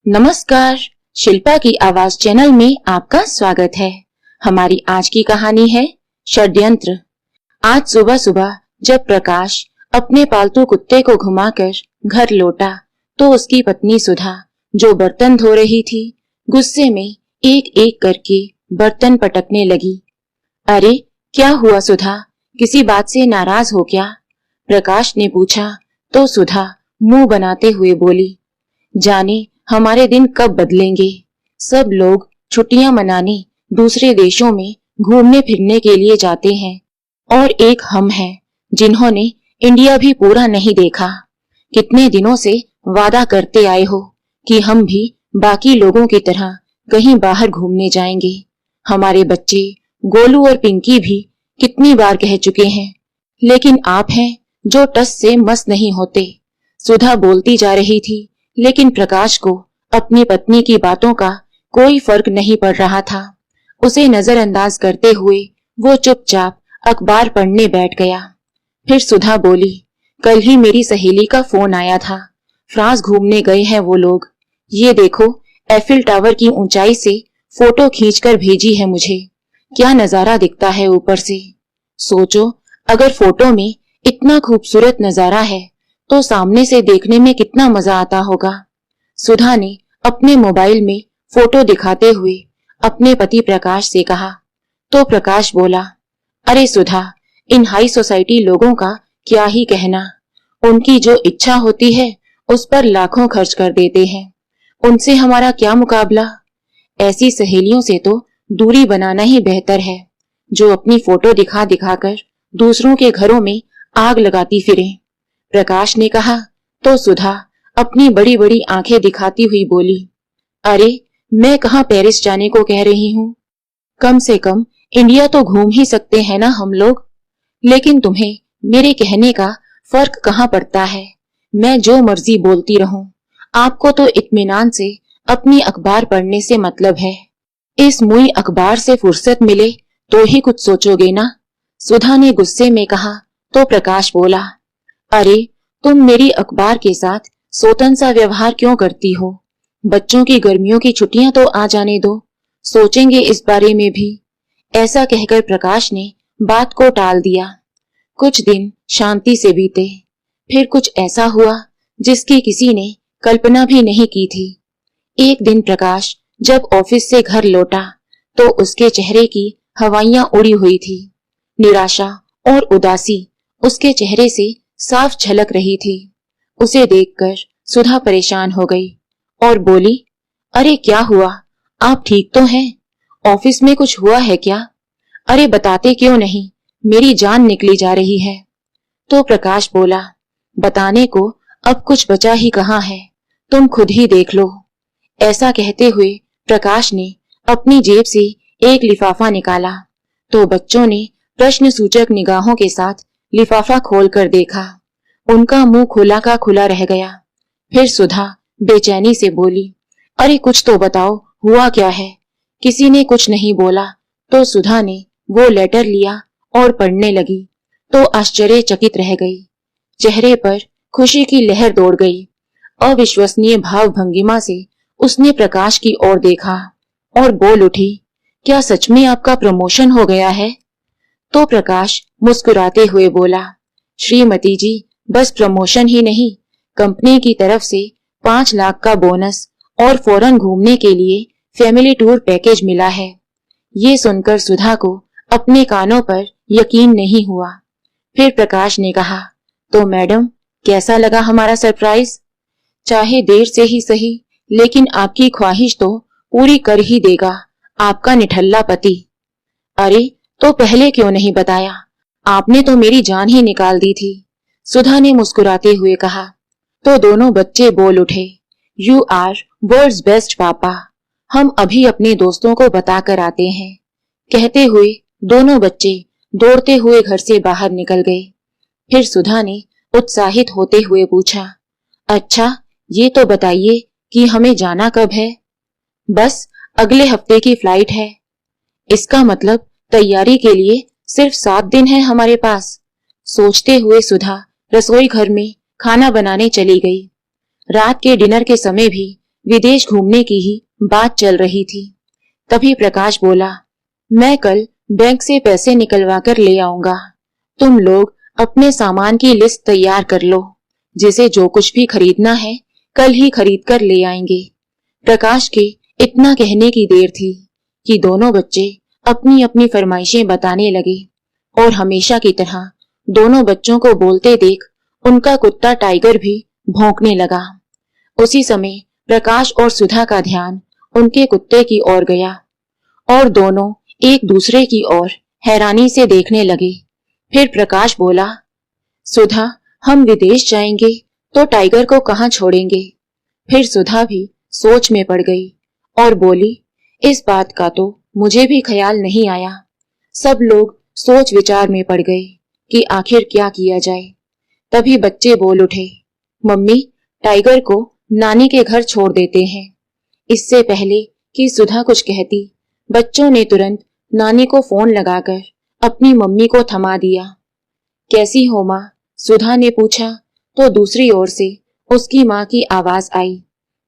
नमस्कार, शिल्पा की आवाज चैनल में आपका स्वागत है। हमारी आज की कहानी है षड्यंत्र। आज सुबह सुबह जब प्रकाश अपने पालतू कुत्ते को घुमाकर घर लौटा तो उसकी पत्नी सुधा, जो बर्तन धो रही थी, गुस्से में एक एक करके बर्तन पटकने लगी। अरे क्या हुआ सुधा, किसी बात से नाराज हो क्या? प्रकाश ने पूछा तो सुधा मुंह बनाते हुए बोली, जाने हमारे दिन कब बदलेंगे। सब लोग छुट्टियां मनाने दूसरे देशों में घूमने फिरने के लिए जाते हैं और एक हम हैं जिन्होंने इंडिया भी पूरा नहीं देखा। कितने दिनों से वादा करते आए हो कि हम भी बाकी लोगों की तरह कहीं बाहर घूमने जाएंगे। हमारे बच्चे गोलू और पिंकी भी कितनी बार कह चुके हैं, लेकिन आप हैं जो टस से मस नहीं होते। सुधा बोलती जा रही थी, लेकिन प्रकाश को अपनी पत्नी की बातों का कोई फर्क नहीं पड़ रहा था। उसे नजरअंदाज करते हुए वो चुपचाप अखबार पढ़ने बैठ गया। फिर सुधा बोली, कल ही मेरी सहेली का फोन आया था। फ्रांस घूमने गए हैं वो लोग। ये देखो, एफिल टावर की ऊंचाई से फोटो खींचकर भेजी है मुझे। क्या नजारा दिखता है ऊपर से। सोचो, अगर फोटो में इतना खूबसूरत नजारा है तो सामने से देखने में कितना मजा आता होगा। सुधा ने अपने मोबाइल में फोटो दिखाते हुए अपने पति प्रकाश से कहा तो प्रकाश बोला, अरे सुधा, इन हाई सोसाइटी लोगों का क्या ही कहना। उनकी जो इच्छा होती है उस पर लाखों खर्च कर देते हैं। उनसे हमारा क्या मुकाबला। ऐसी सहेलियों से तो दूरी बनाना ही बेहतर है, जो अपनी फोटो दिखा दिखाकर दूसरों के घरों में आग लगाती फिरे। प्रकाश ने कहा तो सुधा अपनी बड़ी बड़ी आंखें दिखाती हुई बोली, अरे मैं कहाँ पेरिस जाने को कह रही हूँ। कम से कम इंडिया तो घूम ही सकते हैं ना हम लोग। लेकिन तुम्हें मेरे कहने का फर्क कहाँ पड़ता है। मैं जो मर्जी बोलती रहूं, आपको तो इत्मीनान से अपनी अखबार पढ़ने से मतलब है। इस मुई अखबार से फुर्सत मिले तो ही कुछ सोचोगे ना। सुधा ने गुस्से में कहा तो प्रकाश बोला, अरे तुम मेरी अखबार के साथ सोतन सा व्यवहार क्यों करती हो। बच्चों की गर्मियों की छुट्टियां तो आ जाने दो, सोचेंगे इस बारे में भी। ऐसा कहकर प्रकाश ने बात को टाल दिया। कुछ दिन शांति से बीते, फिर कुछ ऐसा हुआ जिसकी किसी ने कल्पना भी नहीं की थी। एक दिन प्रकाश जब ऑफिस से घर लौटा तो उसके चेहरे की हवाइयां उड़ी हुई थी। निराशा और उदासी उसके चेहरे से साफ झलक रही थी। उसे देखकर सुधा परेशान हो गई और बोली, अरे क्या हुआ, आप ठीक तो हैं? ऑफिस में कुछ हुआ है क्या? अरे बताते क्यों नहीं, मेरी जान निकली जा रही है। तो प्रकाश बोला, बताने को अब कुछ बचा ही कहाँ है, तुम खुद ही देख लो। ऐसा कहते हुए प्रकाश ने अपनी जेब से एक लिफाफा निकाला तो बच्चों ने प्रश्न सूचक निगाहों के साथ लिफाफा खोलकर देखा। उनका मुंह खुला का खुला रह गया। फिर सुधा बेचैनी से बोली, अरे कुछ तो बताओ, हुआ क्या है? किसी ने कुछ नहीं बोला तो सुधा ने वो लेटर लिया और पढ़ने लगी तो आश्चर्यचकित रह गई। चेहरे पर खुशी की लहर दौड़ गई। अविश्वसनीय भाव भंगिमा से उसने प्रकाश की ओर देखा और बोल उठी, क्या सच में आपका प्रमोशन हो गया है? तो प्रकाश मुस्कुराते हुए बोला, श्रीमती जी, बस प्रमोशन ही नहीं, कंपनी की तरफ से 5 लाख का बोनस और फॉरेन घूमने के लिए फैमिली टूर पैकेज मिला है। ये सुनकर सुधा को अपने कानों पर यकीन नहीं हुआ। फिर प्रकाश ने कहा, तो मैडम कैसा लगा हमारा सरप्राइज? चाहे देर से ही सही, लेकिन आपकी ख्वाहिश तो पूरी कर ही देगा आपका निठल्ला पति। अरे तो पहले क्यों नहीं बताया, आपने तो मेरी जान ही निकाल दी थी। सुधा ने मुस्कुराते हुए कहा तो दोनों बच्चे बोल उठे, यू आर वर्ल्ड्स बेस्ट पापा, हम अभी अपने दोस्तों को बताकर आते हैं। कहते हुए दोनों बच्चे दौड़ते हुए घर से बाहर निकल गए। फिर सुधा ने उत्साहित होते हुए पूछा, अच्छा ये तो बताइए कि हमें जाना कब है? बस अगले हफ्ते की फ्लाइट है। इसका मतलब तैयारी के लिए सिर्फ 7 दिन है हमारे पास। सोचते हुए सुधा रसोई घर में खाना बनाने चली गई। रात के डिनर के समय भी विदेश घूमने की ही बात चल रही थी। तभी प्रकाश बोला, मैं कल बैंक से पैसे निकलवा कर ले आऊंगा। तुम लोग अपने सामान की लिस्ट तैयार कर लो। जिसे जो कुछ भी खरीदना है कल ही खरीद कर ले आएंगे। प्रकाश के इतना कहने की देर थी कि दोनों बच्चे अपनी अपनी फरमाइशें बताने लगे और हमेशा की तरह दोनों बच्चों को बोलते देख उनका कुत्ता टाइगर भी भौंकने लगा। उसी समय प्रकाश और सुधा का ध्यान उनके कुत्ते की ओर गया और दोनों एक दूसरे की ओर हैरानी से देखने लगे। फिर प्रकाश बोला, सुधा, हम विदेश जाएंगे तो टाइगर को कहाँ छोड़ेंगे? फिर सुधा भी सोच में पड़ गई और बोली, इस बात का तो मुझे भी ख्याल नहीं आया। सब लोग सोच विचार में पड़ गए कि आखिर क्या किया जाए। तभी बच्चे बोल उठे, मम्मी, टाइगर को नानी के घर छोड़ देते हैं। इससे पहले कि सुधा कुछ कहती, बच्चों ने तुरंत नानी को फोन लगाकर अपनी मम्मी को थमा दिया। कैसी हो माँ? सुधा ने पूछा तो दूसरी ओर से उसकी माँ की आवाज आई,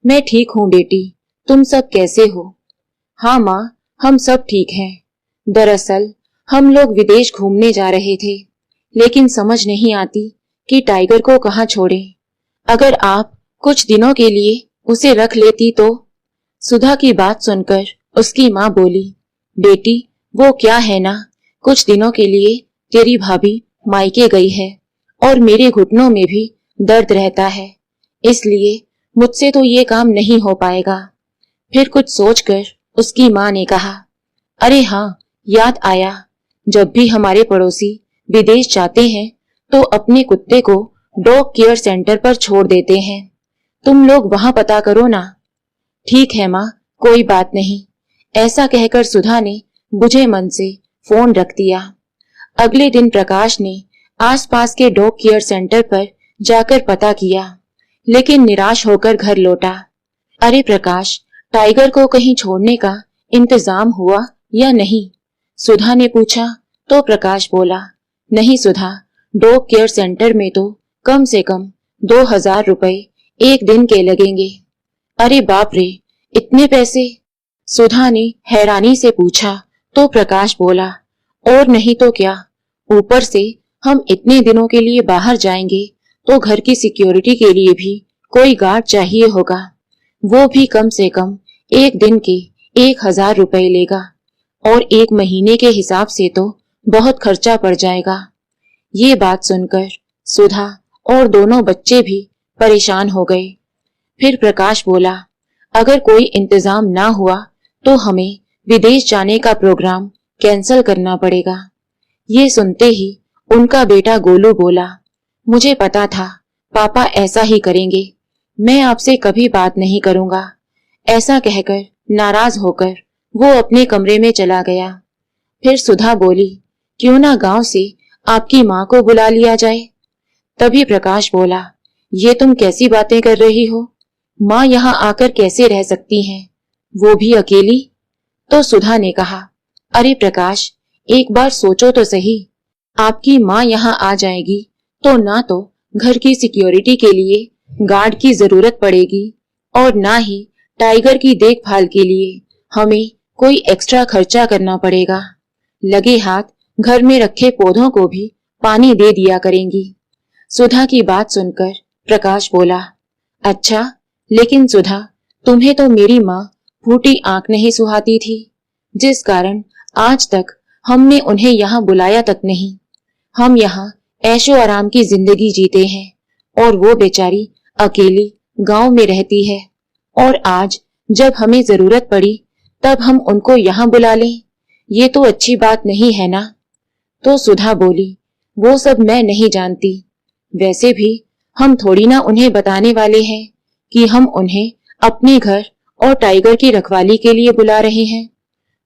मैं ठीक हूँ बेटी, तुम सब कैसे हो? हाँ माँ, हम सब ठीक हैं। दरअसल हम लोग विदेश घूमने जा रहे थे, लेकिन समझ नहीं आती कि टाइगर को कहाँ छोड़ें। अगर आप कुछ दिनों के लिए उसे रख लेती तो। सुधा की बात सुनकर उसकी माँ बोली, बेटी, वो क्या है ना, कुछ दिनों के लिए तेरी भाभी मायके गई है और मेरे घुटनों में भी दर्द रहता है, इसलिए मुझसे तो ये काम नहीं हो पाएगा। फिर कुछ सोचकर उसकी माँ ने कहा, अरे हाँ, याद आया, जब भी हमारे पड़ोसी विदेश जाते हैं तो अपने कुत्ते को डॉग केयर सेंटर पर छोड़ देते हैं। तुम लोग वहां पता करो ना। ठीक है माँ, कोई बात नहीं। ऐसा कहकर सुधा ने बुझे मन से फोन रख दिया। अगले दिन प्रकाश ने आसपास के डॉग केयर सेंटर पर जाकर पता किया, लेकिन निराश होकर घर लौटा। अरे प्रकाश, टाइगर को कहीं छोड़ने का इंतजाम हुआ या नहीं? सुधा ने पूछा तो प्रकाश बोला, नहीं सुधा, डॉग केयर सेंटर में तो कम से कम 2000 रुपए एक दिन के लगेंगे। अरे बाप रे, इतने पैसे? सुधा ने हैरानी से पूछा तो प्रकाश बोला, और नहीं तो क्या, ऊपर से हम इतने दिनों के लिए बाहर जाएंगे तो घर की सिक्योरिटी के लिए भी कोई गार्ड चाहिए होगा। वो भी कम से कम एक दिन के 1000 रुपए लेगा और एक महीने के हिसाब से तो बहुत खर्चा पड़ जाएगा। ये बात सुनकर सुधा और दोनों बच्चे भी परेशान हो गए। फिर प्रकाश बोला, अगर कोई इंतजाम ना हुआ तो हमें विदेश जाने का प्रोग्राम कैंसिल करना पड़ेगा। ये सुनते ही उनका बेटा गोलू बोला, मुझे पता था पापा ऐसा ही करेंगे, मैं आपसे कभी बात नहीं करूंगा। ऐसा कहकर नाराज होकर वो अपने कमरे में चला गया। फिर सुधा बोली, क्यों ना गांव से आपकी माँ को बुला लिया जाए? तभी प्रकाश बोला, ये तुम कैसी बातें कर रही हो? माँ यहाँ आकर कैसे रह सकती हैं, वो भी अकेली? तो सुधा ने कहा, अरे प्रकाश, एक बार सोचो तो सही, आपकी माँ यहाँ आ जाएगी तो ना तो घर की सिक्योरिटी के लिए गार्ड की जरूरत पड़ेगी और ना ही टाइगर की देखभाल के लिए हमें कोई एक्स्ट्रा खर्चा करना पड़ेगा। लगे हाथ घर में रखे पौधों को भी पानी दे दिया करेंगी। सुधा की बात सुनकर प्रकाश बोला, अच्छा, लेकिन सुधा, तुम्हें तो मेरी माँ फूटी आंख नहीं सुहाती थी, जिस कारण आज तक हमने उन्हें यहाँ बुलाया तक नहीं। हम यहाँ ऐशो आराम की जिंदगी जीते हैं और वो बेचारी अकेली गांव में रहती है, और आज जब हमें जरूरत पड़ी तब हम उनको यहाँ बुला लें, ये तो अच्छी बात नहीं है ना। तो सुधा बोली, वो सब मैं नहीं जानती, वैसे भी हम थोड़ी ना उन्हें बताने वाले हैं कि हम उन्हें अपने घर और टाइगर की रखवाली के लिए बुला रहे हैं।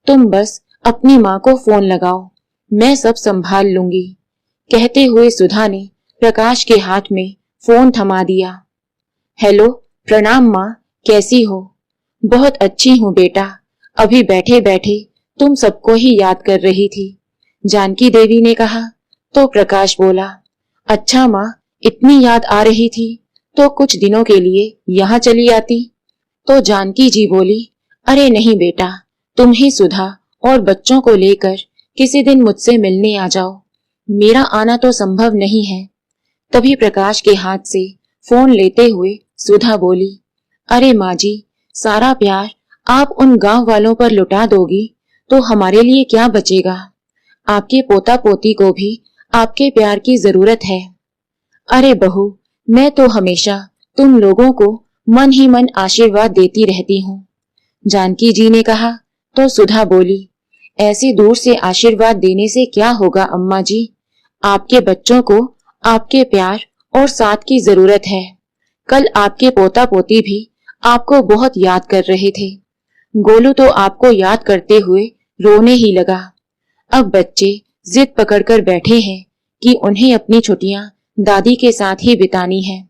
तुम बस अपनी माँ को फोन लगाओ, मैं सब संभाल लूंगी। कहते हुए सुधा ने प्रकाश के हाथ में फोन थमा दिया। हेलो, प्रणाम माँ, कैसी हो? बहुत अच्छी हूँ बेटा, अभी बैठे बैठे तुम सबको ही याद कर रही थी, जानकी देवी ने कहा। तो प्रकाश बोला, अच्छा माँ, इतनी याद आ रही थी तो कुछ दिनों के लिए यहाँ चली आती। तो जानकी जी बोली, अरे नहीं बेटा, तुम ही सुधा और बच्चों को लेकर किसी दिन मुझसे मिलने आ जाओ, मेरा आना तो संभव नहीं है। तभी प्रकाश के हाथ से फोन लेते हुए सुधा बोली, अरे माँ जी, सारा प्यार आप उन गांव वालों पर लुटा दोगी तो हमारे लिए क्या बचेगा। आपके पोता पोती को भी आपके प्यार की जरूरत है। अरे बहू, मैं तो हमेशा तुम लोगों को मन ही मन आशीर्वाद देती रहती हूँ। जानकी जी ने कहा तो सुधा बोली, ऐसे दूर से आशीर्वाद देने से क्या होगा अम्मा जी, आपके बच्चों को आपके प्यार और साथ की जरूरत है। कल आपके पोता पोती भी आपको बहुत याद कर रहे थे। गोलू तो आपको याद करते हुए रोने ही लगा। अब बच्चे जिद पकड़कर बैठे हैं कि उन्हें अपनी छुट्टियां दादी के साथ ही बितानी है।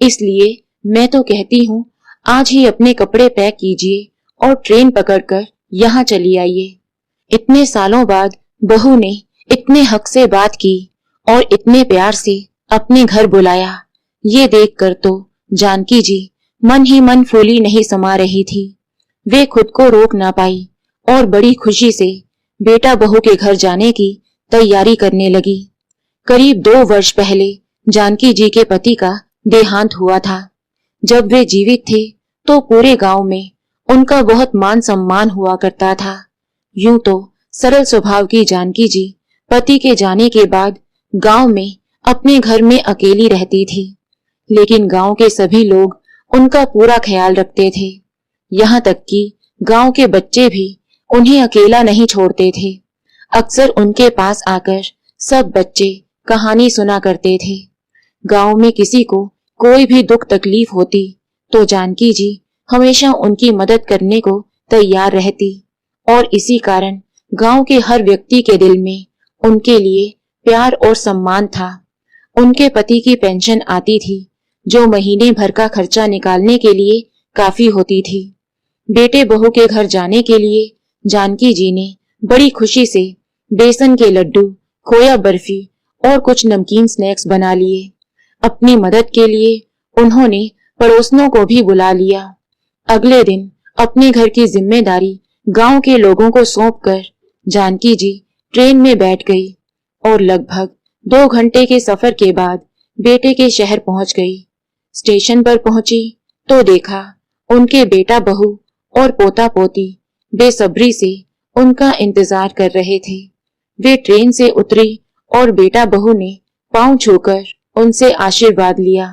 इसलिए मैं तो कहती हूँ आज ही अपने कपड़े पैक कीजिए और ट्रेन पकड़कर यहाँ चली आइए। इतने सालों बाद बहू ने इतने हक से बात की और इतने प्यार से अपने घर बुलाया, ये देखकर तो जानकी जी मन ही मन फूली नहीं समा रही थी। वे खुद को रोक ना पाई और बड़ी खुशी से बेटा बहू के घर जाने की तैयारी करने लगी। करीब 2 वर्ष पहले जानकी जी के पति का देहांत हुआ था। जब वे जीवित थे तो पूरे गांव में उनका बहुत मान सम्मान हुआ करता था। यूं तो सरल स्वभाव की जानकी जी पति के जाने के बाद गांव में अपने घर में अकेली रहती थी, लेकिन गांव के सभी लोग उनका पूरा ख्याल रखते थे। यहाँ तक कि गांव के बच्चे भी उन्हें अकेला नहीं छोड़ते थे। अक्सर उनके पास आकर सब बच्चे कहानी सुना करते थे। गांव में किसी को कोई भी दुख तकलीफ होती तो जानकी जी हमेशा उनकी मदद करने को तैयार रहती और इसी कारण गांव के हर व्यक्ति के दिल में उनके लिए प्यार और सम्मान था। उनके पति की पेंशन आती थी जो महीने भर का खर्चा निकालने के लिए काफी होती थी। बेटे बहू के घर जाने के लिए जानकी जी ने बड़ी खुशी से बेसन के लड्डू, खोया बर्फी और कुछ नमकीन स्नैक्स बना लिए। अपनी मदद के लिए उन्होंने पड़ोसियों को भी बुला लिया। अगले दिन अपने घर की जिम्मेदारी गांव के लोगों को सौंपकर जानकी जी ट्रेन में बैठ गई और लगभग 2 घंटे के सफर के बाद बेटे के शहर पहुंच गई। स्टेशन पर पहुंची तो देखा उनके बेटा बहू और पोता पोती बेसब्री से उनका इंतजार कर रहे थे। वे ट्रेन से उतरी और बेटा बहू ने पांव छूकर उनसे आशीर्वाद लिया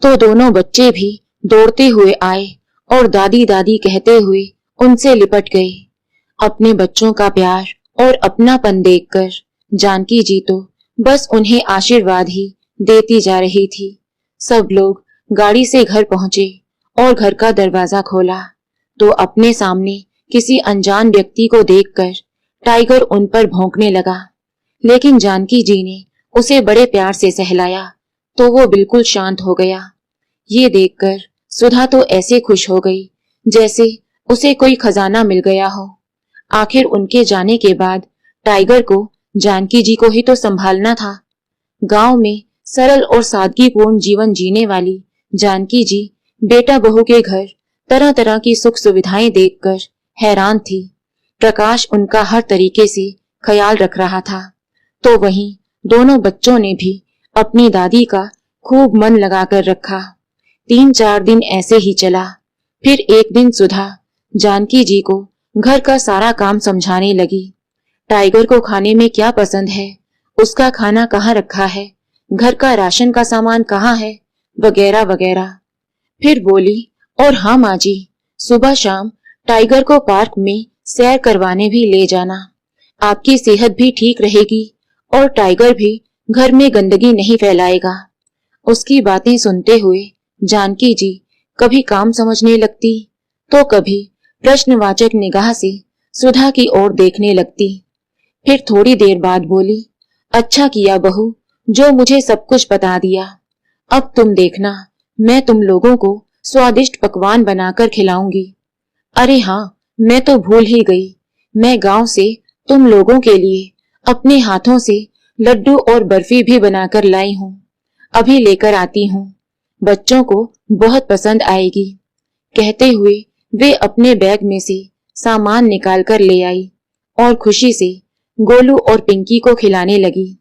तो दोनों बच्चे भी दौड़ते हुए आए और दादी दादी कहते हुए उनसे लिपट गए। अपने बच्चों का प्यार और अपनापन देखकर जानकी जी तो बस उन्हें आशीर्वाद ही देती जा रही थी। सब लोग गाड़ी से घर पहुंचे और घर का दरवाजा खोला तो अपने सामने किसी अनजान व्यक्ति को देखकर टाइगर उन पर भौंकने लगा, लेकिन जानकी जी ने उसे बड़े प्यार से सहलाया तो वो बिल्कुल शांत हो गया। ये देखकर सुधा तो ऐसे खुश हो गई जैसे उसे कोई खजाना मिल गया हो। आखिर उनके जाने के बाद टाइगर को जानकी जी को ही तो संभालना था। गांव में सरल और सादगीपूर्ण जीवन जीने वाली जानकी जी बेटा बहू के घर तरह तरह की सुख सुविधाएं देखकर हैरान थी। प्रकाश उनका हर तरीके से ख्याल रख रहा था तो वहीं दोनों बच्चों ने भी अपनी दादी का खूब मन लगाकर रखा। 3-4 दिन ऐसे ही चला। फिर एक दिन सुधा जानकी जी को घर का सारा काम समझाने लगी। टाइगर को खाने में क्या पसंद है, उसका खाना कहाँ रखा है, घर का राशन का सामान कहाँ है, वगैरह वगैरह। फिर बोली, और हाँ माँ जी, सुबह शाम टाइगर को पार्क में सैर करवाने भी ले जाना। आपकी सेहत भी ठीक रहेगी और टाइगर भी घर में गंदगी नहीं फैलाएगा। उसकी बातें सुनते हुए जानकी जी कभी काम समझने लगती तो कभी प्रश्नवाचक निगाह से सुधा की ओर देखने लगती। फिर थोड़ी देर बाद बोली, अच्छा किया बहू जो मुझे सब कुछ बता दिया। अब तुम देखना, मैं तुम लोगों को स्वादिष्ट पकवान बनाकर खिलाऊंगी। अरे हाँ, मैं तो भूल ही गई, मैं गांव से तुम लोगों के लिए अपने हाथों से लड्डू और बर्फी भी बनाकर लाई हूँ, अभी लेकर आती हूँ, बच्चों को बहुत पसंद आएगी। कहते हुए वे अपने बैग में से सामान निकाल कर ले आई और खुशी से गोलू और पिंकी को खिलाने लगी।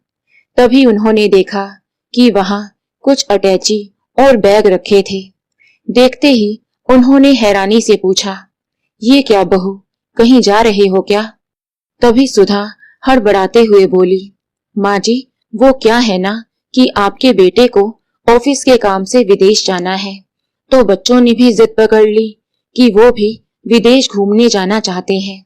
तभी उन्होंने देखा कि वहां कुछ अटैची और बैग रखे थे। देखते ही उन्होंने हैरानी से पूछा, ये क्या बहू, कहीं जा रहे हो क्या? तभी सुधा हड़बड़ाते हुए बोली, माँ जी, वो क्या है ना कि आपके बेटे को ऑफिस के काम से विदेश जाना है, तो बच्चों ने भी जिद पकड़ ली कि वो भी विदेश घूमने जाना चाहते हैं,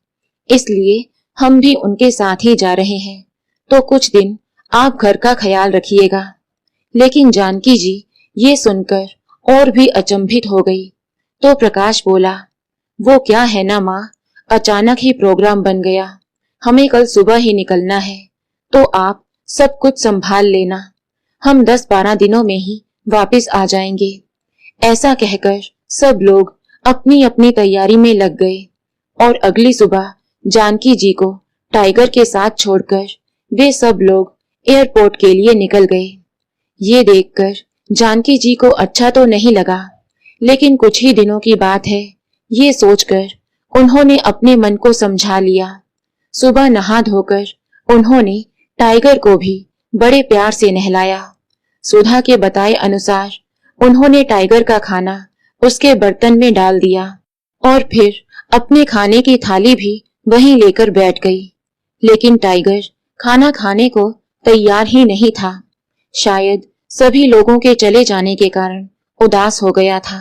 इसलिए हम भी उनके साथ ही जा रहे हैं। तो कुछ दिन आप घर का ख्याल रखिएगा। लेकिन जानकी जी ये सुनकर और भी अचंभित हो गई। तो प्रकाश बोला, वो क्या है ना माँ, अचानक ही प्रोग्राम बन गया, हमें कल सुबह ही निकलना है, तो आप सब कुछ संभाल लेना, हम 10-12 दिनों में ही वापस आ जाएंगे। ऐसा कहकर सब लोग अपनी अपनी तैयारी में लग गए और अगली सुबह जानकी जी को टाइगर के साथ छोड़कर वे सब लोग एयरपोर्ट के लिए निकल गए। ये देखकर जानकी जी को अच्छा तो नहीं लगा, लेकिन कुछ ही दिनों की बात है, ये सोचकर उन्होंने अपने मन को समझा लिया। सुबह नहा धोकर उन्होंने टाइगर को भी बड़े प्यार से नहलाया। सुधा के बताए अनुसार उन्होंने टाइगर का खाना उसके बर्तन में डाल दिया और फिर अपने खाने की थाली भी वहीं लेकर बैठ गई। लेकिन टाइगर खाना खाने को तैयार ही नहीं था। शायद सभी लोगों के चले जाने के कारण उदास हो गया था।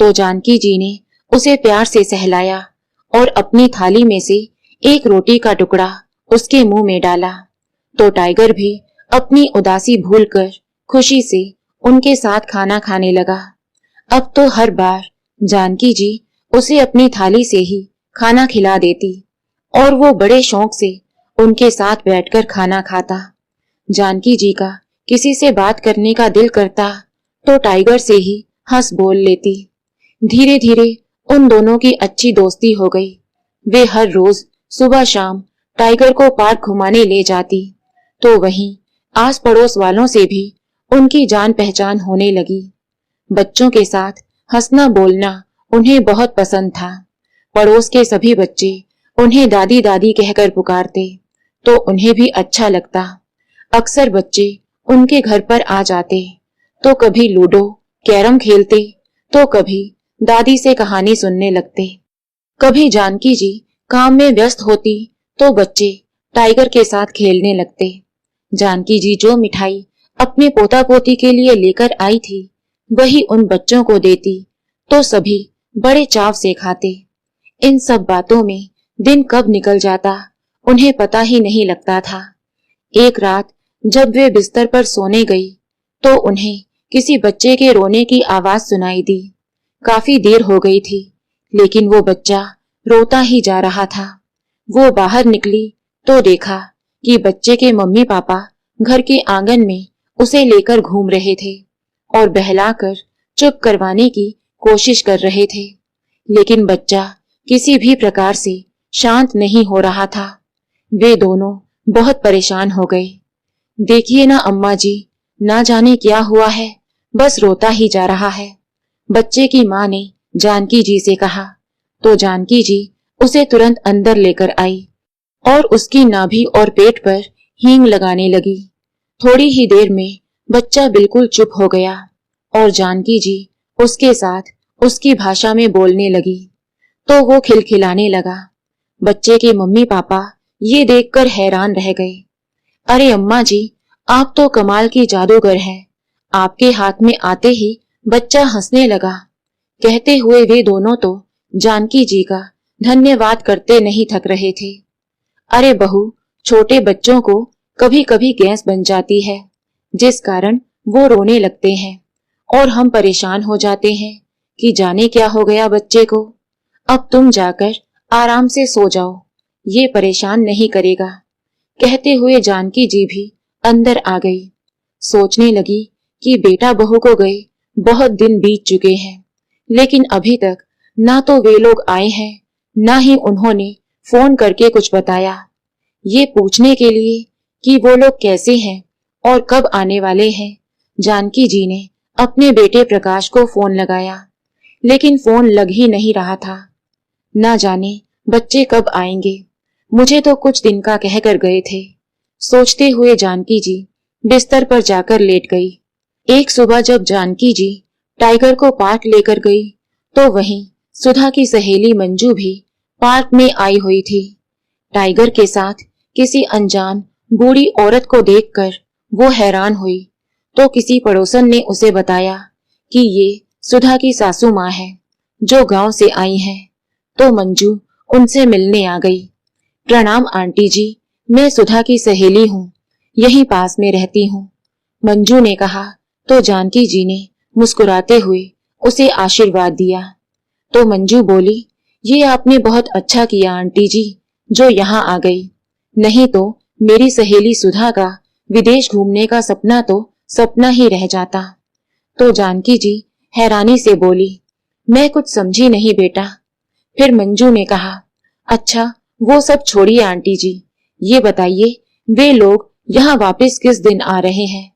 तो जानकी जी ने उसे प्यार से सहलाया और अपनी थाली में से एक रोटी का टुकड़ा उसके मुंह में डाला। तो टाइगर भी अपनी उदासी भूलकर खुशी से उनके साथ खाना खाने लगा। अब तो हर बार जानकी जी उसे अपनी थाली से ही खाना खिला देती और वो बड़े शौक से उनके साथ बैठकर खाना खाता। जानकी जी का किसी से बात करने का दिल करता तो टाइगर से ही हंस बोल लेती। धीरे धीरे उन दोनों की अच्छी दोस्ती हो गई। वे हर रोज सुबह शाम टाइगर को पार्क घुमाने ले जाती, तो वहीं आस पड़ोस वालों से भी उनकी जान पहचान होने लगी। बच्चों के साथ हंसना बोलना उन्हें बहुत पसंद था। पड़ोस के सभी बच्चे उन्हें दादी दादी कहकर पुकारते, तो उन्हें भी अच्छा लगता। अक्सर बच्चे उनके घर पर आ जाते, तो कभी लूडो कैरम खेलते, तो कभी दादी से कहानी सुनने लगते। कभी जानकी जी काम में व्यस्त होती तो बच्चे टाइगर के साथ खेलने लगते। जानकी जी जो मिठाई अपने पोता पोती के लिए लेकर आई थी वही उन बच्चों को देती, तो सभी बड़े चाव से खाते। इन सब बातों में दिन कब निकल जाता उन्हें पता ही नहीं लगता था। एक रात जब वे बिस्तर पर सोने गई तो उन्हें किसी बच्चे के रोने की आवाज सुनाई दी। काफी देर हो गई थी, लेकिन वो बच्चा रोता ही जा रहा था। वो बाहर निकली तो देखा कि बच्चे के मम्मी पापा घर के आंगन में उसे लेकर घूम रहे थे और बहलाकर चुप करवाने की कोशिश कर रहे थे, लेकिन बच्चा किसी भी प्रकार से शांत नहीं हो रहा था। वे दोनों बहुत परेशान हो गए। देखिए ना अम्मा जी, ना जाने क्या हुआ है, बस रोता ही जा रहा है, बच्चे की माँ ने जानकी जी से कहा। तो जानकी जी उसे तुरंत अंदर लेकर आई और उसकी नाभि और पेट पर हींग लगाने लगी। थोड़ी ही देर में बच्चा बिल्कुल चुप हो गया और जानकी जी उसके साथ उसकी भाषा में बोलने लगी, तो वो खिलखिलाने लगा। बच्चे के मम्मी पापा ये देखकर हैरान रह गए। अरे अम्मा जी, आप तो कमाल की जादूगर हैं। आपके हाथ में आते ही बच्चा हंसने लगा। कहते हुए वे दोनों तो जानकी जी का धन्यवाद करते नहीं थक रहे थे। अरे बहू, छोटे बच्चों को कभी कभी गैस बन जाती है, जिस कारण वो रोने लगते हैं और हम परेशान हो जाते हैं कि जाने क्या हो गया बच्चे को। अब तुम जाकर आराम से सो जाओ, ये परेशान नहीं करेगा। कहते हुए जानकी जी भी अंदर आ गई। सोचने लगी कि बेटा बहू को गए बहुत दिन बीत चुके हैं, लेकिन अभी तक ना तो वे लोग आए हैं, ना ही उन्होंने फोन करके कुछ बताया, ये पूछने के लिए कि वो लोग कैसे हैं और कब आने वाले हैं। जानकी जी ने अपने बेटे प्रकाश को फोन लगाया, लेकिन फोन लग ही नहीं रहा था। ना जाने बच्चे कब आएंगे। मुझे तो कुछ दिन का कह कर गए थे। सोचते हुए जानकी जी बिस्तर पर जाकर लेट गई। एक सुबह जब जानकी जी टाइगर को पार्क लेकर गई तो वहीं सुधा की सहेली मंजू भी पार्क में आई हुई थी। टाइगर के साथ किसी अनजान बूढ़ी औरत को देखकर वो हैरान हुई तो किसी पड़ोसन ने उसे बताया कि ये सुधा की सासू माँ है जो गांव से आई है। तो मंजू उनसे मिलने आ गई। प्रणाम आंटी जी, मैं सुधा की सहेली हूँ, यहीं पास में रहती हूँ, मंजू ने कहा। तो जानकी जी ने मुस्कुराते हुए उसे आशीर्वाद दिया। तो मंजू बोली, ये आपने बहुत अच्छा किया आंटी जी जो यहाँ आ गई, नहीं तो मेरी सहेली सुधा का विदेश घूमने का सपना तो सपना ही रह जाता। तो जानकी जी हैरानी से बोली, मैं कुछ समझी नहीं बेटा। फिर मंजू ने कहा, अच्छा वो सब छोड़िए आंटी जी, ये बताइए वे लोग यहाँ वापस किस दिन आ रहे हैं?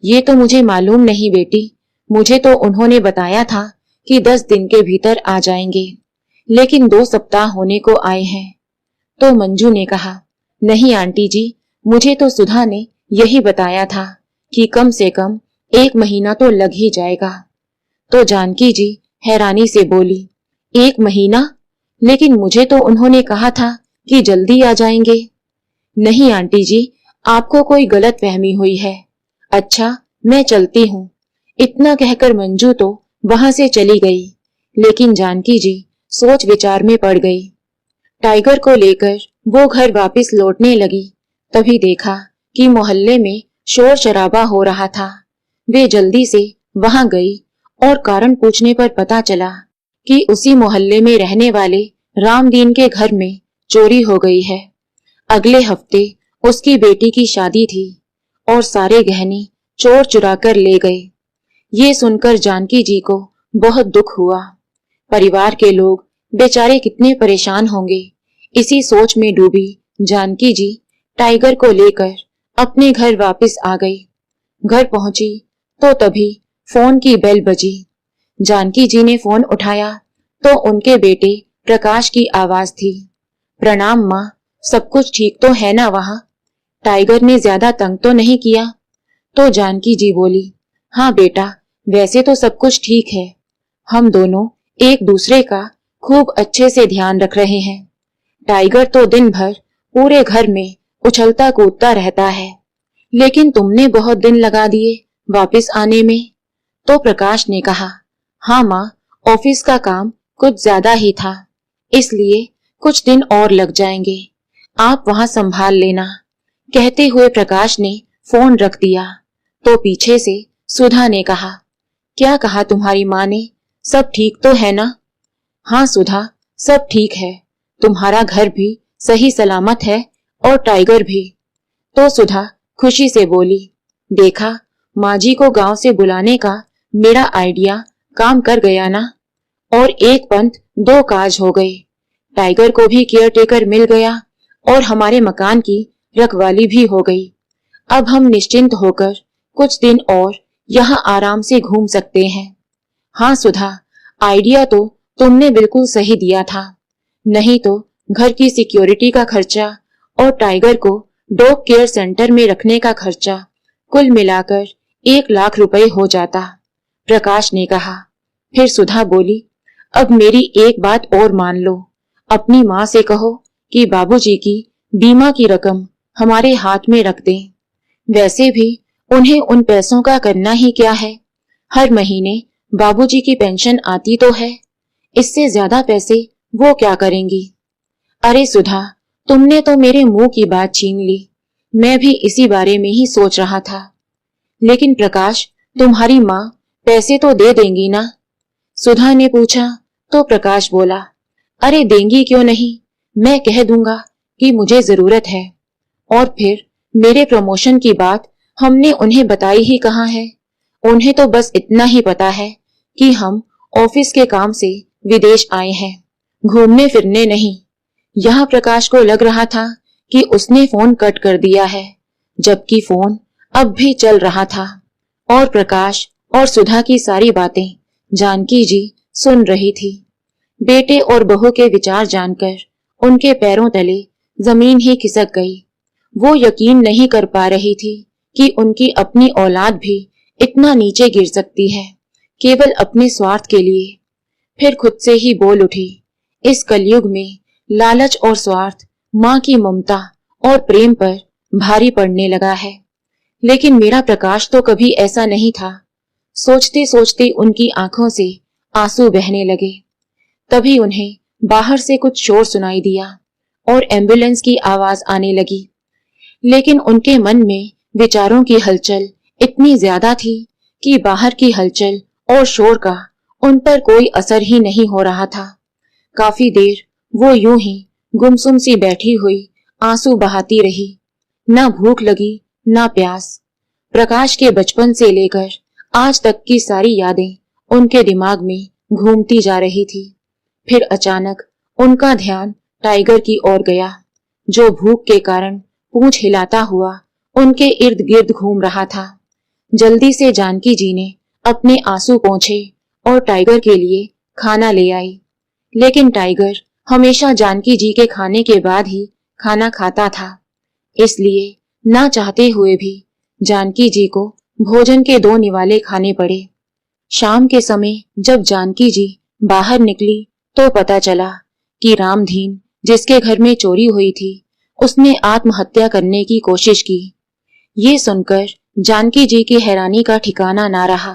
ये तो मुझे मालूम नहीं बेटी, मुझे तो उन्होंने बताया था कि 10 दिन के भीतर आ जाएंगे, लेकिन 2 सप्ताह होने को आए हैं। तो मंजू ने कहा, नहीं आंटी जी, मुझे तो सुधा ने यही बताया था कि कम से कम 1 महीना तो लग ही जाएगा। तो जानकी जी हैरानी से बोली, 1 महीना? लेकिन मुझे तो उन्होंने कहा था कि जल्दी आ जाएंगे। नहीं आंटी जी, आपको कोई गलत फहमी हुई है। अच्छा मैं चलती हूँ। इतना कहकर मंजू तो वहां से चली गई, लेकिन जानकी जी सोच विचार में पड़ गई। टाइगर को लेकर वो घर वापस लौटने लगी, तभी देखा कि मोहल्ले में शोर शराबा हो रहा था। वे जल्दी से वहां गई और कारण पूछने पर पता चला कि उसी मोहल्ले में रहने वाले रामदीन के घर में चोरी हो गई है। अगले हफ्ते उसकी बेटी की शादी थी और सारे गहने चोर चुरा कर ले गए। ये सुनकर जानकी जी को बहुत दुख हुआ। परिवार के लोग बेचारे कितने परेशान होंगे, इसी सोच में डूबी जानकी जी टाइगर को लेकर अपने घर वापस आ गई। घर पहुंची तो तभी फोन की बेल बजी। जानकी जी ने फोन उठाया तो उनके बेटे प्रकाश की आवाज थी। प्रणाम माँ, सब कुछ ठीक तो है ना वहाँ? टाइगर ने ज्यादा तंग तो नहीं किया? तो जानकी जी बोली, हाँ बेटा, वैसे तो सब कुछ ठीक है। हम दोनों एक दूसरे का खूब अच्छे से ध्यान रख रहे हैं। टाइगर तो दिन भर पूरे घर में उछलता कूदता रहता है, लेकिन तुमने बहुत दिन लगा दिए वापस आने में। तो प्रकाश ने कहा, हाँ माँ, ऑफिस का काम कुछ ज्यादा ही था, इसलिए कुछ दिन और लग जाएंगे, आप वहां संभाल लेना। कहते हुए प्रकाश ने फोन रख दिया। तो पीछे से सुधा ने कहा, क्या कहा तुम्हारी माँ ने, सब ठीक तो है ना? हाँ सुधा, सब ठीक है, तुम्हारा घर भी सही सलामत है और टाइगर भी। तो सुधा खुशी से बोली, देखा, माँ जी को गांव से बुलाने का मेरा आइडिया काम कर गया ना, और एक पंथ 2 काज हो गए। टाइगर को भी केयर टेकर मिल गया और हमारे मकान की रखवाली भी हो गई। अब हम निश्चिंत होकर कुछ दिन और यहाँ आराम से घूम सकते हैं। हाँ सुधा, आइडिया तो तुमने बिल्कुल सही दिया था, नहीं तो घर की सिक्योरिटी का खर्चा और टाइगर को डॉग केयर सेंटर में रखने का खर्चा कुल मिलाकर 1 लाख रुपए हो जाता, प्रकाश ने कहा। फिर सुधा बोली, अब मेरी एक बात और मान लो, अपनी माँ से कहो कि बाबूजी की बीमा की रकम हमारे हाथ में रख दें। वैसे भी उन्हें उन पैसों का करना ही क्या है, हर महीने बाबूजी की पेंशन आती तो है, इससे ज्यादा पैसे वो क्या करेंगी। अरे सुधा, तुमने तो मेरे मुंह की बात छीन ली, मैं भी इसी बारे में ही सोच रहा था। लेकिन प्रकाश, तुम्हारी माँ पैसे तो दे देंगी ना? सुधा ने पूछा। तो प्रकाश बोला, अरे देंगी क्यों नहीं, मैं कह दूंगा कि मुझे जरूरत है, और फिर मेरे प्रमोशन की बात हमने उन्हें बताई ही कहाँ है। उन्हें तो बस इतना ही पता है कि हम ऑफिस के काम से विदेश आए हैं, घूमने फिरने नहीं। यहाँ प्रकाश को लग रहा था कि उसने फोन कट कर दिया है, जबकि फोन अब भी चल रहा था और प्रकाश और सुधा की सारी बातें जानकी जी सुन रही थी। बेटे और बहू के विचार जानकर उनके पैरों तले जमीन ही खिसक गई। वो यकीन नहीं कर पा रही थी कि उनकी अपनी औलाद भी इतना नीचे गिर सकती है, केवल अपने स्वार्थ के लिए। फिर खुद से ही बोल उठी, इस कलयुग में लालच और स्वार्थ माँ की ममता और प्रेम पर भारी पड़ने लगा है। लेकिन मेरा प्रकाश तो कभी ऐसा नहीं था। सोचते सोचते उनकी आंखों से आंसू बहने लगे। तभी उन्हें बाहर से कुछ शोर सुनाई दिया और एम्बुलेंस की आवाज आने लगी। लेकिन उनके मन में विचारों की हलचल इतनी ज्यादा थी कि बाहर की हलचल और शोर का उन पर कोई असर ही नहीं हो रहा था। काफी देर वो यूं ही गुमसुम सी बैठी हुई आंसू बहाती रही। ना भूख लगी ना प्यास। प्रकाश के बचपन से लेकर आज तक की सारी यादें उनके दिमाग में घूमती जा रही थी। फिर अचानक उनका ध्यान टाइगर की ओर गया, जो भूख के कारण पूंछ हिलाता हुआ उनके इर्द गिर्द घूम रहा था। जल्दी से जानकी जी ने अपने आंसू पोंछे और टाइगर के लिए खाना ले आई। लेकिन टाइगर हमेशा जानकी जी के खाने के बाद ही खाना खाता था, इसलिए ना चाहते हुए भी जानकी जी को भोजन के 2 निवाले खाने पड़े। शाम के समय जब जानकी जी बाहर निकली तो पता चला कि रामधीन, जिसके घर में चोरी हुई थी, उसने आत्महत्या करने की कोशिश की। ये सुनकर जानकी जी की हैरानी का ठिकाना ना रहा।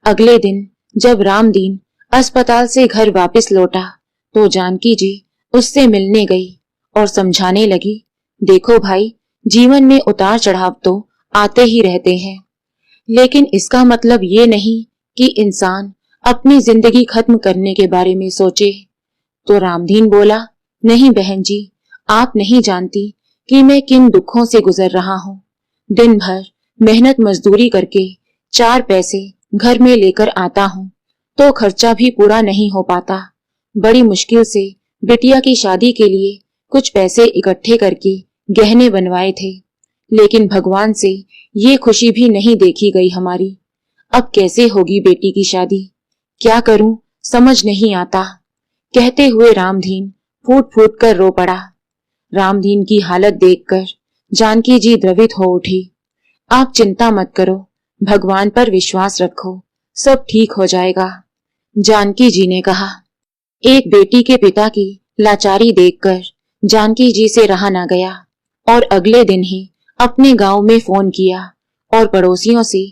अगले दिन जब रामदीन अस्पताल से घर वापस लौटा तो जानकी जी उससे मिलने गई और समझाने लगी, देखो भाई, जीवन में उतार चढ़ाव तो आते ही रहते हैं, लेकिन इसका मतलब ये नहीं कि इंसान अपनी जिंदगी खत्म करने के बारे में सोचे। तो रामदीन बोला, नहीं बहन जी, आप नहीं जानती कि मैं किन दुखों से गुजर रहा हूँ। दिन भर मेहनत मजदूरी करके 4 पैसे घर में लेकर आता हूँ तो खर्चा भी पूरा नहीं हो पाता। बड़ी मुश्किल से बिटिया की शादी के लिए कुछ पैसे इकट्ठे करके गहने बनवाए थे, लेकिन भगवान से ये खुशी भी नहीं देखी गई हमारी। अब कैसे होगी बेटी की शादी, क्या करूं समझ नहीं आता। कहते हुए रामधीन फूट फूट कर रो पड़ा। रामधीन की हालत देखकर जानकी जी द्रवित हो उठी। आप चिंता मत करो, भगवान पर विश्वास रखो, सब ठीक हो जाएगा, जानकी जी ने कहा। एक बेटी के पिता की लाचारी देखकर जानकी जी से रहा ना गया और अगले दिन ही अपने गांव में फोन किया और पड़ोसियों से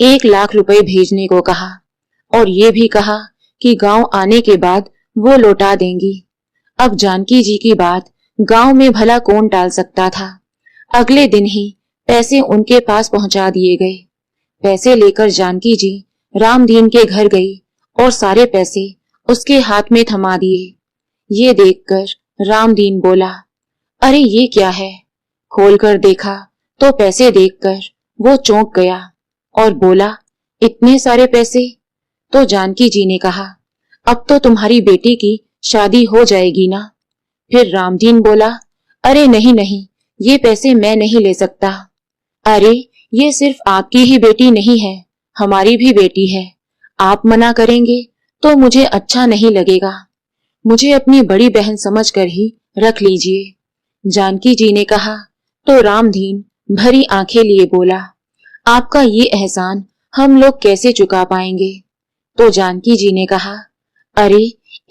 1 लाख रुपए भेजने को कहा और ये भी कहा कि गांव आने के बाद वो लौटा देंगी। अब जानकी जी की बात गांव में भला कौन टाल सकता था। अगले दिन ही पैसे उनके पास पहुंचा दिए गए। पैसे लेकर जानकी जी रामदीन के घर गई और सारे पैसे उसके हाथ में थमा दिए। ये देखकर रामदीन बोला, अरे ये क्या है। खोलकर देखा तो पैसे देखकर वो चौंक गया और बोला, इतने सारे पैसे। तो जानकी जी ने कहा, अब तो तुम्हारी बेटी की शादी हो जाएगी ना। फिर रामदीन बोला, अरे नहीं नहीं, ये पैसे मैं नहीं ले सकता। अरे ये सिर्फ आपकी ही बेटी नहीं है, हमारी भी बेटी है। आप मना करेंगे तो मुझे अच्छा नहीं लगेगा। मुझे अपनी बड़ी बहन समझकर ही रख लीजिए, जानकी जी ने कहा। तो रामधीन भरी आंखें लिए बोला, आपका ये एहसान हम लोग कैसे चुका पाएंगे। तो जानकी जी ने कहा, अरे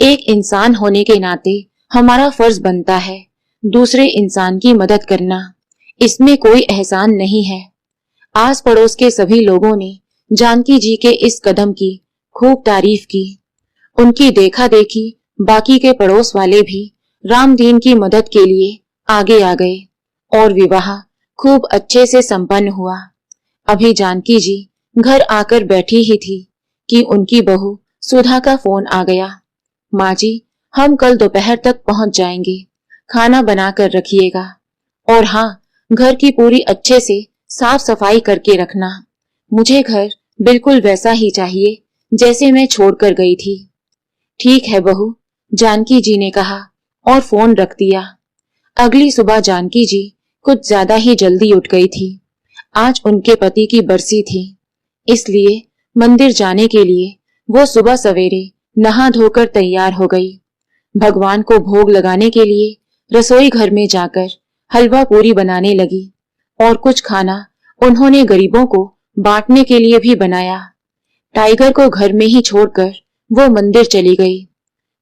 एक इंसान होने के नाते हमारा फर्ज बनता है दूसरे इंसान की मदद करना, इसमें कोई एहसान नहीं है। आस पड़ोस के सभी लोगों ने जानकी जी के इस कदम की खूब तारीफ की। उनकी देखा देखी बाकी के पड़ोस वाले भी रामदीन की मदद के लिए आगे आ गए और विवाह खूब अच्छे से संपन्न हुआ। अभी जानकी जी घर आकर बैठी ही थी कि उनकी बहू सुधा का फोन आ गया। माँ जी, हम कल दोपहर तक पहुंच जाएंगे, खाना बनाकर रखिएगा और हाँ, घर की पूरी अच्छे से साफ सफाई करके रखना। मुझे घर बिल्कुल वैसा ही चाहिए जैसे मैं छोड़कर गई थी। ठीक है बहू, जानकी जी ने कहा और फोन रख दिया। अगली सुबह जानकी जी कुछ ज्यादा ही जल्दी उठ गई थी। आज उनके पति की बरसी थी, इसलिए मंदिर जाने के लिए वो सुबह सवेरे नहा धोकर तैयार हो गई। भगवान को भोग लगाने के लिए रसोई घर में जाकर हलवा पूरी बनाने लगी और कुछ खाना उन्होंने गरीबों को बांटने के लिए भी बनाया। टाइगर को घर में ही छोड़कर वो मंदिर चली गई।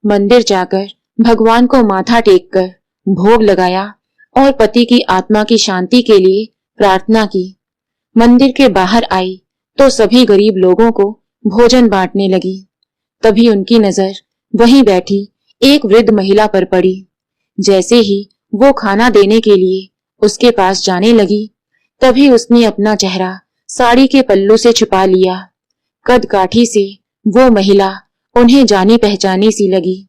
मंदिर जाकर भगवान को माथा टेककर भोग लगाया और पति की आत्मा की शांति के लिए प्रार्थना की। मंदिर के बाहर आई तो सभी गरीब लोगों को भोजन बांटने लगी। तभी उनकी नजर वहीं बैठी एक वृद्ध महिला पर पड़ी। जैसे ही वो खाना देने के लिए उसके पास जाने लगी, तभी उसने अपना चेहरा साड़ी के पल्लू से छुपा लिया। कद काठी से वो महिला उन्हें जानी पहचानी सी लगी।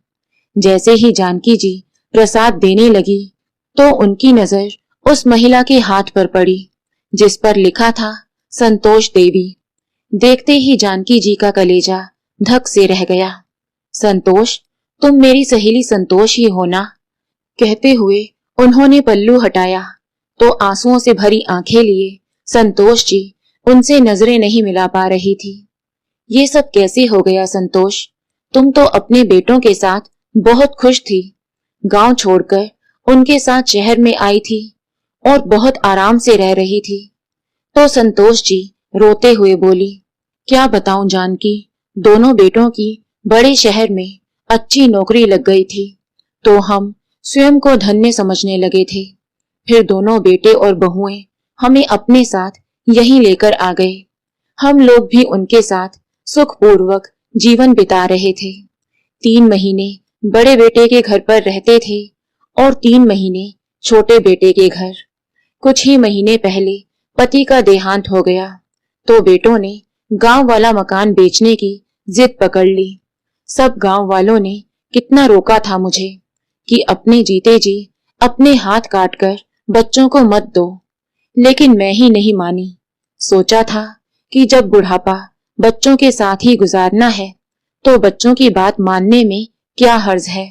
जैसे ही जानकी जी प्रसाद देने लगी तो उनकी नजर उस महिला के हाथ पर पड़ी जिस पर लिखा था संतोष देवी। देखते ही जानकी जी का कलेजा धक से रह गया। संतोष, तुम मेरी सहेली संतोष ही हो ना? कहते हुए उन्होंने पल्लू हटाया तो आंसुओं से भरी आंखें लिए संतोष जी उनसे नजरें नहीं मिला पा रही थी। ये सब कैसे हो गया संतोष? तुम तो अपने बेटों के साथ बहुत खुश थी, गांव छोड़कर उनके साथ शहर में आई थी और बहुत आराम से रह रही थी। तो संतोष जी रोते हुए बोली, क्या बताऊं जानकी, दोनों बेटों की बड़े शहर में अच्छी नौकरी लग गई थी तो हम स्वयं को धन्य समझने लगे थे। फिर दोनों बेटे और बहुएं हमें अपने साथ यहीं लेकर आ गए। हम लोग भी उनके साथ सुखपूर्वक जीवन बिता रहे थे। 3 महीने बड़े बेटे के घर पर रहते थे और 3 महीने छोटे बेटे के घर। कुछ ही महीने पहले पति का देहांत हो गया तो बेटों ने गांव वाला मकान बेचने की जिद पकड़ ली। सब गांव वालों ने कितना रोका था मुझे कि अपने जीते जी अपने हाथ काटकर बच्चों को मत दो, लेकिन मैं ही नहीं मानी। सोचा था कि जब बुढ़ापा बच्चों के साथ ही गुजारना है तो बच्चों की बात मानने में क्या हर्ज है।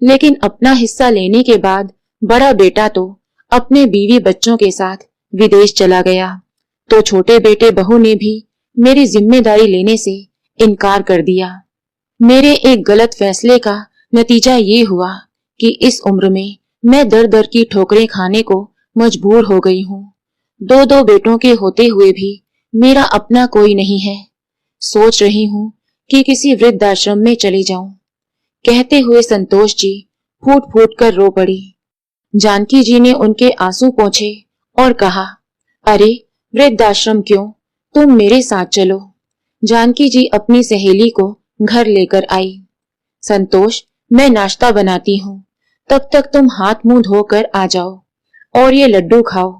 लेकिन अपना हिस्सा लेने के बाद बड़ा बेटा तो अपने बीवी बच्चों के साथ विदेश चला गया तो छोटे बेटे बहू ने भी मेरी जिम्मेदारी लेने से इनकार कर दिया। मेरे एक गलत फैसले का नतीजा ये हुआ कि इस उम्र में मैं दर दर की ठोकरें खाने को मजबूर हो गई हूँ। 2 बेटों के होते हुए भी मेरा अपना कोई नहीं है। सोच रही हूँ कि किसी वृद्धाश्रम में चली जाऊं। कहते हुए संतोष जी फूट फूट कर रो पड़ी। जानकी जी ने उनके आंसू पोंछे और कहा, अरे वृद्धाश्रम क्यों, तुम मेरे साथ चलो। जानकी जी अपनी सहेली को घर लेकर आई। संतोष, मैं नाश्ता बनाती हूँ, तब तक तुम हाथ मुंह धोकर आ जाओ और ये लड्डू खाओ,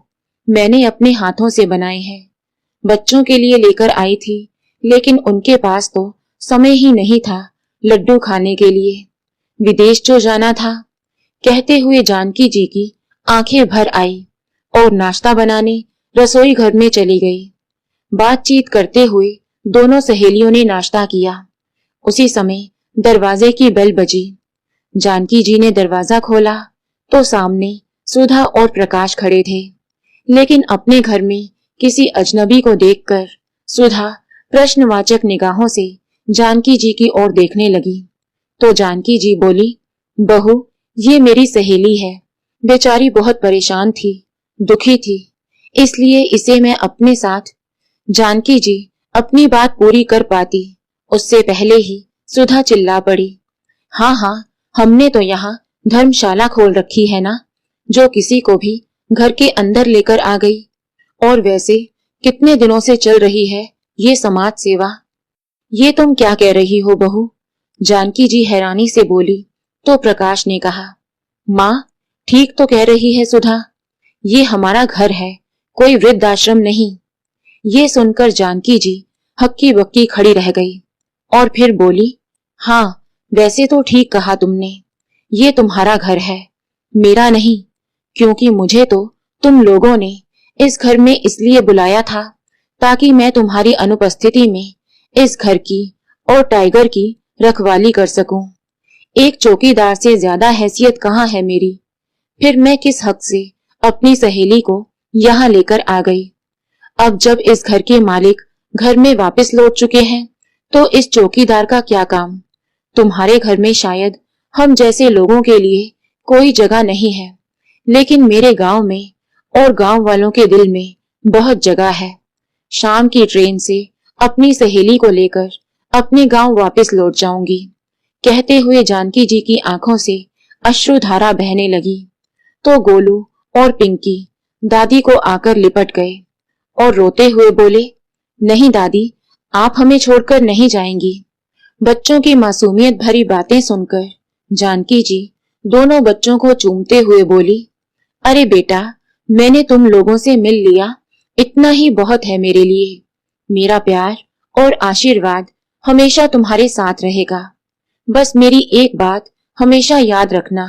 मैंने अपने हाथों से बनाए हैं। बच्चों के लिए लेकर आई थी लेकिन उनके पास तो समय ही नहीं था लड्डू खाने के लिए। विदेश जो जाना था। कहते हुए जानकी जी की आंखें भर आई और नाश्ता बनाने रसोई घर में चली गई। बातचीत करते हुए दोनों सहेलियों ने नाश्ता किया। उसी समय दरवाजे की बेल बजी। जानकी जी ने दरवाजा खोला तो सामने सुधा और प्रकाश खड़े थे। लेकिन अपने घर में किसी अजनबी को देखकर सुधा प्रश्नवाचक निगाहों से जानकी जी की ओर देखने लगी तो जानकी जी बोली, बहू, ये मेरी सहेली है। बेचारी बहुत परेशान थी, दुखी थी, इसलिए इसे मैं अपने साथ। जानकी जी अपनी बात पूरी कर पाती उससे पहले ही सुधा चिल्ला पड़ी, हाँ हाँ, हमने तो यहाँ धर्मशाला खोल रखी है ना, जो किसी को भी घर के अंदर लेकर आ गई। और वैसे कितने दिनों से चल रही है ये समाज सेवा। ये तुम क्या कह रही हो बहू? जानकी जी हैरानी से बोली तो प्रकाश ने कहा, माँ, ठीक तो कह रही है सुधा, ये हमारा घर है, कोई वृद्धाश्रम नहीं। ये सुनकर जानकी जी हक्की बक्की खड़ी रह गई और फिर बोली, हाँ, वैसे तो ठीक कहा तुमने, ये तुम्हारा घर है, मेरा नहीं, क्योंकि मुझे तो तुम लोगों ने इस घर में इसलिए बुलाया था ताकि मैं तुम्हारी अनुपस्थिति में इस घर की और टाइगर की रखवाली कर सकूं। एक चौकीदार से ज्यादा हैसियत कहाँ है मेरी। फिर मैं किस हक से अपनी सहेली को यहाँ लेकर आ गई। अब जब इस घर के मालिक घर में वापस लौट चुके हैं तो इस चौकीदार का क्या काम। तुम्हारे घर में शायद हम जैसे लोगों के लिए कोई जगह नहीं है, लेकिन मेरे गांव में और गांव वालों के दिल में बहुत जगह है। शाम की ट्रेन से अपनी सहेली को लेकर अपने गांव वापस लौट जाऊंगी। कहते हुए जानकी जी की आंखों से अश्रुधारा बहने लगी तो गोलू और पिंकी दादी को आकर लिपट गए और रोते हुए बोले, नहीं दादी, आप हमें छोड़कर नहीं जाएंगी। बच्चों की मासूमियत भरी बातें सुनकर जानकी जी दोनों बच्चों को चूमते हुए बोली, अरे बेटा, मैंने तुम लोगों से मिल लिया, इतना ही बहुत है मेरे लिए। मेरा प्यार और आशीर्वाद हमेशा तुम्हारे साथ रहेगा। बस मेरी एक बात हमेशा याद रखना,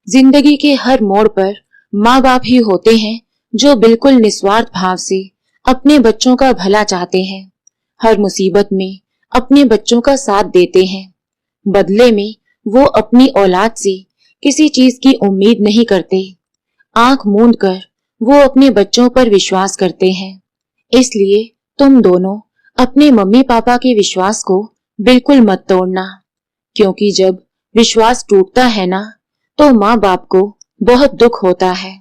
जिंदगी के हर मोड़ पर माँ बाप ही होते हैं जो बिल्कुल निस्वार्थ भाव से अपने बच्चों का भला चाहते हैं। हर मुसीबत में अपने बच्चों का साथ देते हैं। बदले में वो अपनी औलाद से किसी चीज की उम्मीद नहीं करते। आंख मूंद कर वो अपने बच्चों पर विश्वास करते हैं। इसलिए तुम दोनों अपने मम्मी पापा के विश्वास को बिल्कुल मत तोड़ना, क्योंकि जब विश्वास टूटता है ना, तो माँ बाप को बहुत दुख होता है।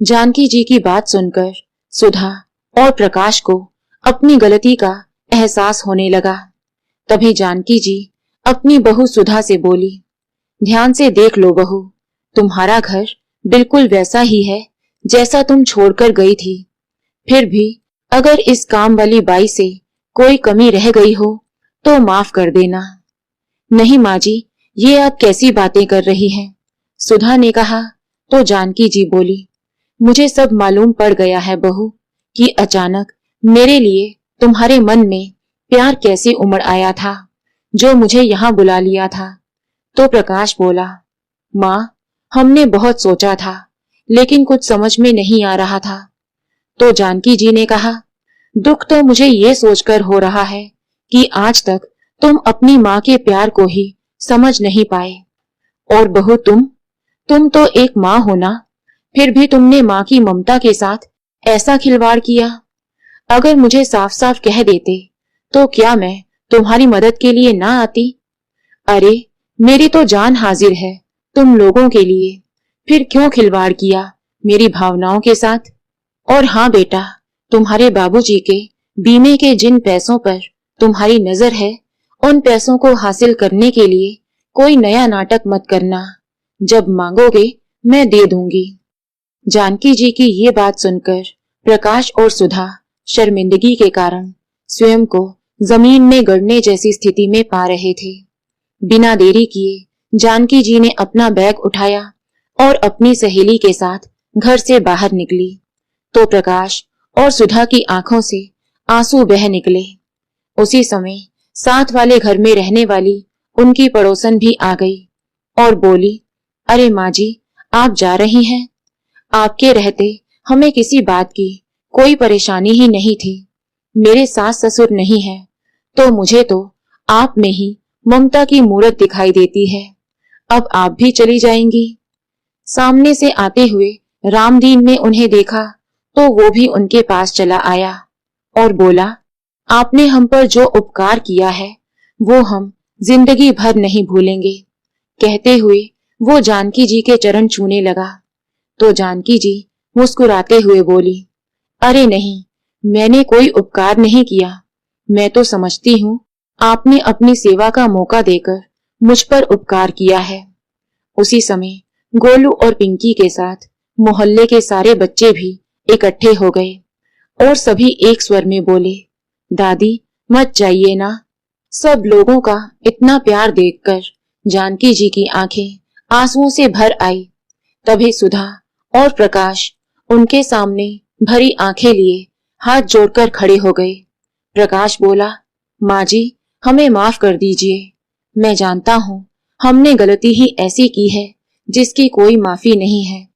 जानकी जी की बात सुनकर सुधा और प्रकाश को अपनी गलती का एहसास होने लगा। तभी जानकी जी अपनी बहू सुधा से बोली, ध्यान से देख लो बहू, तुम्हारा घर बिल्कुल वैसा ही है जैसा तुम छोड़कर गई थी। फिर भी अगर इस काम वाली बाई से कोई कमी रह गई हो तो माफ कर देना। नहीं माँ जी, ये आप कैसी बातें कर रही हैं? सुधा ने कहा तो जानकी जी बोली, मुझे सब मालूम पड़ गया है बहू कि अचानक मेरे लिए तुम्हारे मन में प्यार कैसे उमड़ आया था, जो मुझे यहाँ बुला लिया था। तो प्रकाश बोला, माँ, हमने बहुत सोचा था, लेकिन कुछ समझ में नहीं आ रहा था। तो जानकी जी ने कहा, दुख तो मुझे ये सोचकर हो रहा है कि आज तक तुम अपनी माँ के प्यार को ही समझ नहीं पाए। और बहू तुम तो एक माँ हो ना, फिर भी तुमने माँ की ममता के साथ ऐसा खिलवाड़ किया। अगर मुझे साफ साफ कह देते तो क्या मैं तुम्हारी मदद के लिए ना आती? अरे, मेरी तो जान हाजिर है तुम लोगों के लिए, फिर क्यों खिलवाड़ किया मेरी भावनाओं के साथ? और हाँ बेटा, तुम्हारे बाबूजी के बीमे के जिन पैसों पर तुम्हारी नजर है, उन पैसों को हासिल करने के लिए कोई नया नाटक मत करना। जब मांगोगे मैं दे दूंगी। जानकी जी की ये बात सुनकर प्रकाश और सुधा शर्मिंदगी के कारण स्वयं को जमीन में गड़ने जैसी स्थिति में पा रहे थे। बिना देरी किए जानकी जी ने अपना बैग उठाया और अपनी सहेली के साथ घर से बाहर निकली तो प्रकाश और सुधा की आंखों से आंसू बह निकले। उसी समय साथ वाले घर में रहने वाली उनकी पड़ोसन भी आ गई और बोली, अरे माँ जी, आप जा रही हैं? आपके रहते हमें किसी बात की कोई परेशानी ही नहीं थी। मेरे सास ससुर नहीं है तो मुझे तो आप में ही ममता की मूरत दिखाई देती है। अब आप भी चली जाएंगी? सामने से आते हुए रामदीन ने उन्हें देखा तो वो भी उनके पास चला आया और बोला, आपने हम पर जो उपकार किया है वो हम जिंदगी भर नहीं भूलेंगे। कहते हुए वो जानकी जी के चरण छूने लगा तो जानकी जी मुस्कुराते हुए बोली, अरे नहीं, मैंने कोई उपकार नहीं किया। मैं तो समझती हूँ आपने अपनी सेवा का मौका देकर मुझ पर उपकार किया है। उसी समय गोलू और पिंकी के साथ मोहल्ले के सारे बच्चे भी इकट्ठे हो गए और सभी एक स्वर में बोले, दादी मत जाइए ना। सब लोगों का इतना प्यार देखकर जानकी जी की आंखें आंसुओं से भर आई। तभी सुधा और प्रकाश उनके सामने भरी आंखें लिए हाथ जोड़कर खड़े हो गए। प्रकाश बोला, माँ जी, हमें माफ कर दीजिए। मैं जानता हूँ हमने गलती ही ऐसी की है जिसकी कोई माफी नहीं है,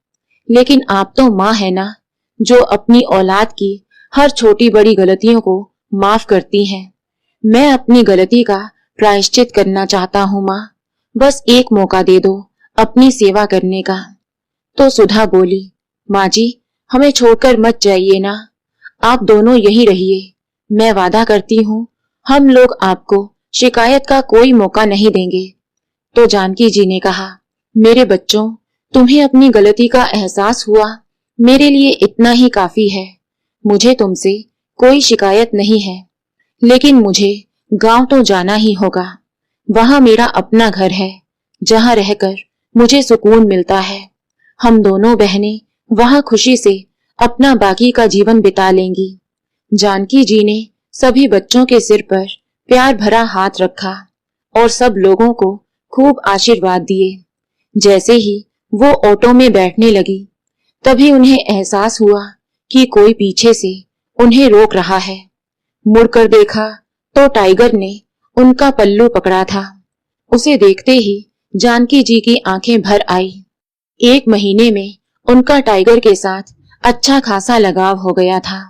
लेकिन आप तो माँ है ना, जो अपनी औलाद की हर छोटी बड़ी गलतियों को माफ करती हैं। मैं अपनी गलती का प्रायश्चित करना चाहता हूँ माँ, बस एक मौका दे दो अपनी सेवा करने का। तो सुधा बोली, माँ जी, हमें छोड़कर मत जाइए ना, आप दोनों यही रहिए। मैं वादा करती हूँ हम लोग आपको शिकायत का कोई मौका नहीं देंगे। तो जानकी जी ने कहा, मेरे बच्चों, तुम्हें अपनी गलती का एहसास हुआ, मेरे लिए इतना ही काफी है। मुझे तुमसे कोई शिकायत नहीं है, लेकिन मुझे गांव तो जाना ही होगा। वहां मेरा अपना घर है, जहां रहकर मुझे सुकून मिलता है। हम दोनों बहनें वहां खुशी से अपना बाकी का जीवन बिता लेंगी। जानकी जी ने सभी बच्चों के सिर पर प्यार भरा हाथ रखा और सब लोगों को खूब आशीर्वाद दिए। जैसे ही वो ऑटो में बैठने लगी, तभी उन्हें एहसास हुआ कि कोई पीछे से उन्हें रोक रहा है। मुड़कर देखा तो टाइगर ने उनका पल्लू पकड़ा था। उसे देखते ही जानकी जी की आंखें भर आई। 1 महीने में उनका टाइगर के साथ अच्छा खासा लगाव हो गया था,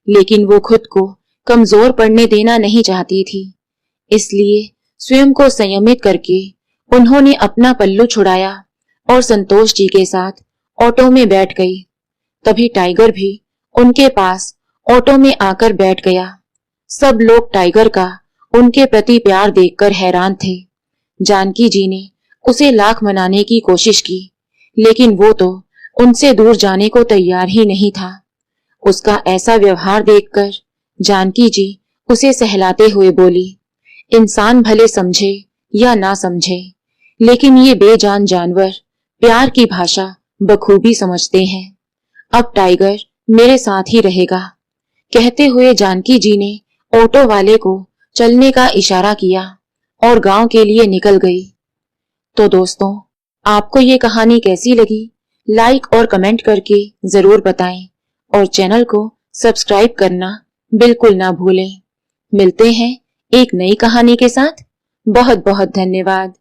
लेकिन वो खुद को कमजोर पड़ने देना नहीं चाहती थी। इसलिए स्वयं को संयमित करके उन्होंने अपना पल्लू छुड़ाया और संतोष जी के साथ ऑटो में बैठ गई। तभी टाइगर भी उनके पास ऑटो में आकर बैठ गया। सब लोग टाइगर का उनके प्रति प्यार देखकर हैरान थे। जानकी जी ने उसे लाख मनाने की कोशिश की, लेकिन वो तो उनसे दूर जाने को तैयार ही नहीं था। उसका ऐसा व्यवहार देखकर जानकी जी उसे सहलाते हुए बोली, इंसान भले समझे या ना समझे, लेकिन ये बेजान जानवर प्यार की भाषा बखूबी समझते हैं। अब टाइगर मेरे साथ ही रहेगा। कहते हुए जानकी जी ने ऑटो वाले को चलने का इशारा किया और गांव के लिए निकल गई। तो दोस्तों, आपको ये कहानी कैसी लगी? लाइक और कमेंट करके जरूर बताएं और चैनल को सब्सक्राइब करना बिल्कुल ना भूलें। मिलते हैं एक नई कहानी के साथ। बहुत बहुत धन्यवाद।